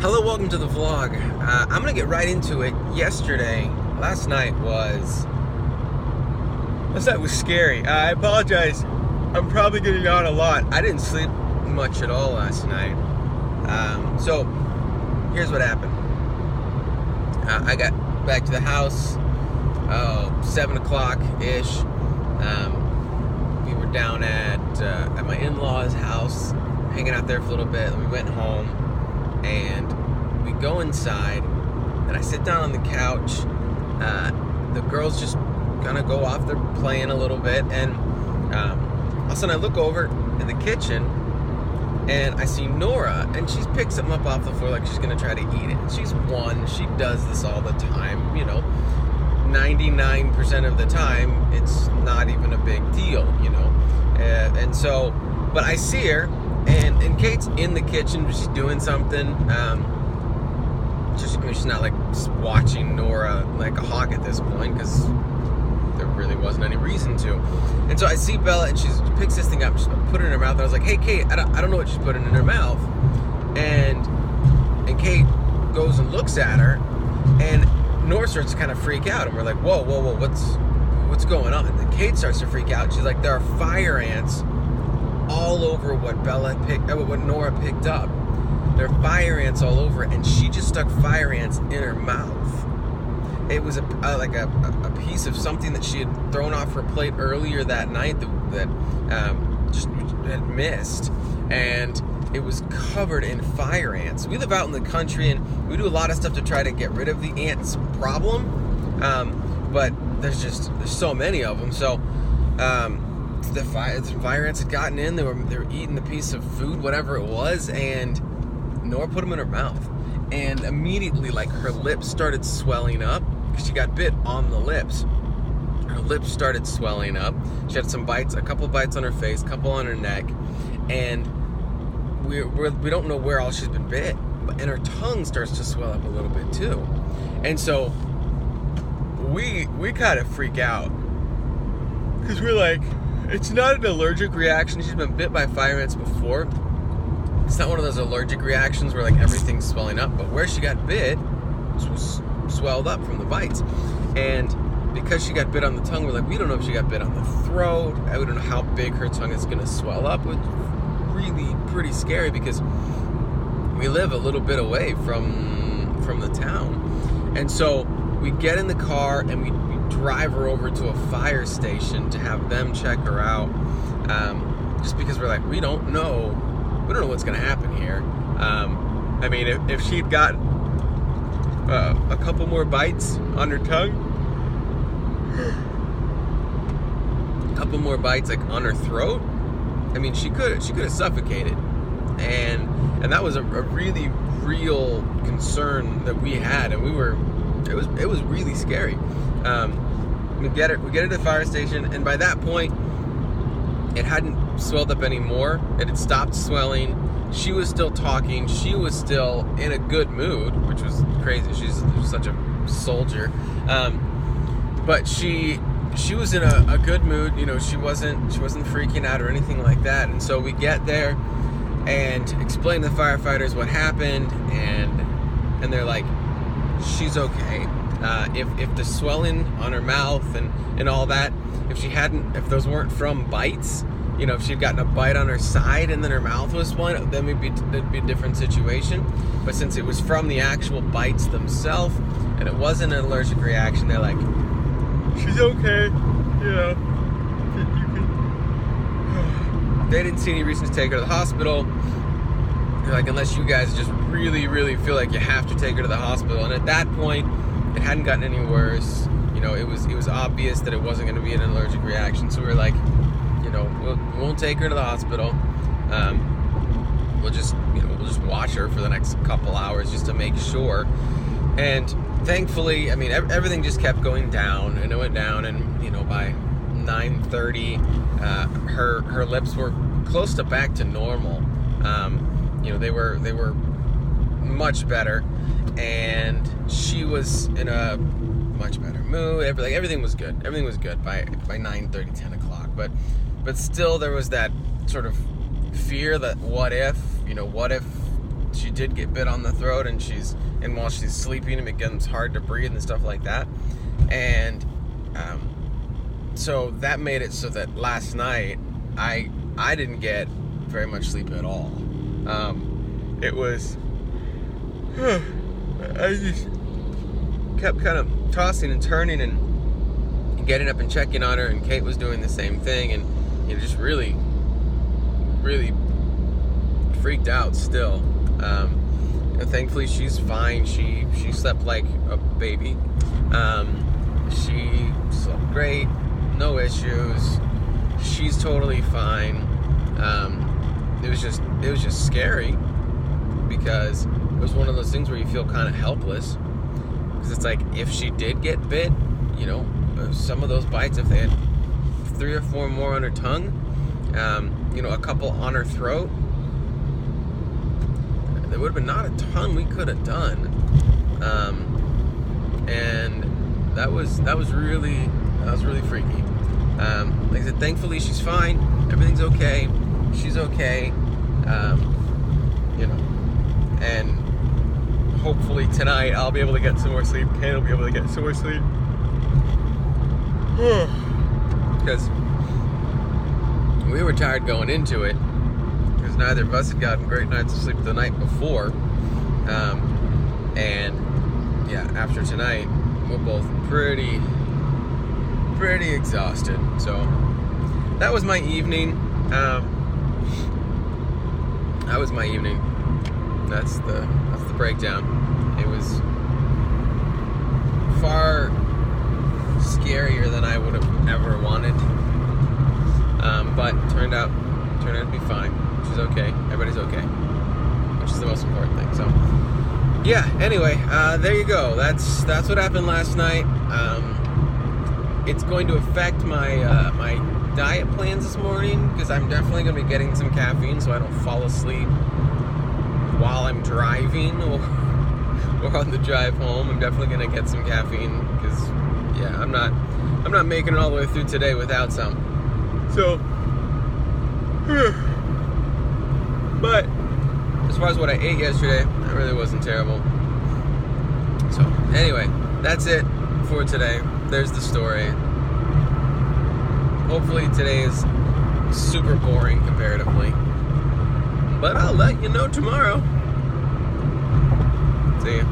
Hello, welcome to the vlog. I'm gonna get right into it. Last night was scary. I apologize. I'm probably getting on a lot. I didn't sleep much at all last night. So here's what happened. I got back to the house 7 o'clock ish. We were down at my in-laws' house, hanging out there for a little bit. We went home. And we go inside, and I sit down on the couch. The girls just kind of go off, they're playing a little bit, and all of a sudden I look over in the kitchen, and I see Nora, and she's picked something up off the floor like she's going to try to eat it. She's one, she does this all the time, 99% of the time, it's not even a big deal, and so, but I see her, and Kate's in the kitchen, she's doing something. She's not like watching Nora like a hawk at this point because there really wasn't any reason to. And so I see Bella, and she picks this thing up, she's put it in her mouth. And I was like, "Hey, Kate, I don't know what she's putting in her mouth." And Kate goes and looks at her, and Nora starts to kind of freak out, and we're like, "Whoa, what's going on?" And Kate starts to freak out. She's like, "There are fire ants all over what Nora picked up. There are fire ants all over it," and she just stuck fire ants in her mouth. It was like a piece of something that she had thrown off her plate earlier that night that just had missed, and it was covered in fire ants. We live out in the country, and we do a lot of stuff to try to get rid of the ants problem, but there's so many of them. So the fire ants had gotten in. They were eating the piece of food, whatever it was, and Nora put them in her mouth. And immediately, like, her lips started swelling up because she got bit on the lips. Her lips started swelling up. She had some bites, a couple bites on her face, a couple on her neck, and we don't know where all she's been bit. And her tongue starts to swell up a little bit too. And so we kind of freak out because we're like, it's not an allergic reaction. She's been bit by fire ants before. It's not one of those allergic reactions where like everything's swelling up, but where she got bit was swelled up from the bites. And because she got bit on the tongue, we're like, we don't know if she got bit on the throat. I don't know how big her tongue is going to swell up. It's really pretty scary because we live a little bit away from the town. And so we get in the car and we drive her over to a fire station to have them check her out, just because we're like, we don't know what's going to happen here. I mean, if she'd got a couple more bites on her tongue, a couple more bites like on her throat, I mean, she could have suffocated, and that was a really real concern that we had, and it was really scary. We get her to the fire station, and by that point, it hadn't swelled up anymore. It had stopped swelling. She was still talking. She was still in a good mood, which was crazy. She's such a soldier. But she was in a good mood. She wasn't freaking out or anything like that. And so we get there and explain to the firefighters what happened, and they're like, she's okay. If the swelling on her mouth and all that, if those weren't from bites, if she'd gotten a bite on her side and then her mouth was swollen, then it'd be a different situation. But since it was from the actual bites themselves and it wasn't an allergic reaction, they're like, she's okay. They didn't see any reason to take her to the hospital. They're like, unless you guys just really, really feel like you have to take her to the hospital. And at that point, it hadn't gotten any worse. It was obvious that it wasn't going to be an allergic reaction. So we're like, we won't take her to the hospital. We'll just watch her for the next couple hours just to make sure. And thankfully, I mean, everything just kept going down, and it went down. And by 9:30, her lips were close to back to normal. They were much better, and she was in a much better mood. Everything was good. Everything was good by 9:30, 10 o'clock. But still, there was that sort of fear that what if she did get bit on the throat, and while she's sleeping, it becomes hard to breathe and stuff like that. And so that made it so that last night I didn't get very much sleep at all. It was I just kept kind of tossing and turning and getting up and checking on her, and Kate was doing the same thing, and just really freaked out still. And thankfully she's fine. She slept like a baby. She slept great, no issues. She's totally fine. It was just scary, because it was one of those things where you feel kind of helpless, because it's like, if she did get bit, some of those bites, if they had 3 or 4 more on her tongue, a couple on her throat, there would have been not a ton we could have done. And that was really freaky. Like I said, thankfully she's fine. Everything's okay. She's okay. And hopefully tonight I'll be able to get some more sleep. Kate will be able to get some more sleep. Because we were tired going into it, because neither of us had gotten great nights of sleep the night before. And yeah, after tonight, we're both pretty exhausted. So that was my evening. That's the breakdown. It was far scarier than I would have ever wanted. But turned out to be fine. She's okay. Everybody's okay, which is the most important thing. So yeah. Anyway, there you go. That's what happened last night. It's going to affect my my diet plans this morning, because I'm definitely going to be getting some caffeine so I don't fall asleep while I'm driving or on the drive home. I'm definitely going to get some caffeine, because yeah, I'm not making it all the way through today without some. So, but as far as what I ate yesterday, that really wasn't terrible. So anyway, that's it for today. There's the story. Hopefully today is super boring comparatively, but I'll let you know tomorrow. See ya.